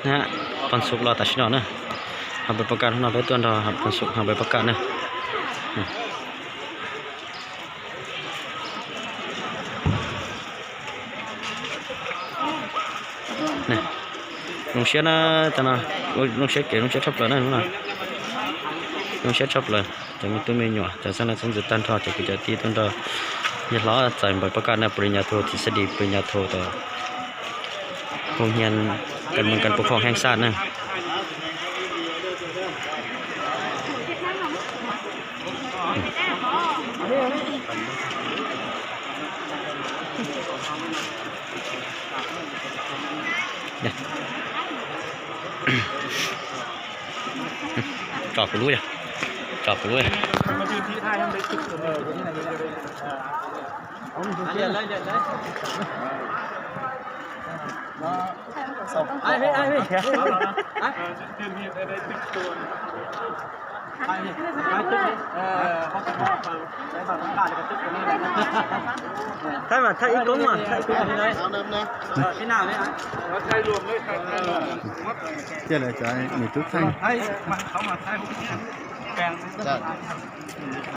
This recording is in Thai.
นะฮะปันสุกเราตัดชิ้นออกนะทำไปประกาศของเราไปตัวเราครับปันสุกทำไปประกาศนะนี่ลงเชียนะแต่นะลงเชียเก๋ลงเชียชอบเลยนะมั้งลงเชียชอบเลยจะมีตัวเมนูจะสนับสนุนตันทอจะกิจตีตันทอยัดล้อใส่ใบประกาศนะปริญญาโททฤษฎีปริญญาโทต่อโรงเรียนการเมืองการปกครองแห่งชาตินะเนี่ยจอบไปรู้ยังจอบไปรู้ยังไอ้thay mà thay ít cúng mà thay cúng thì đấy cái nào đấy nó thay luôn đấy chưa lại trái mình chút thay thay mà không mà thay càng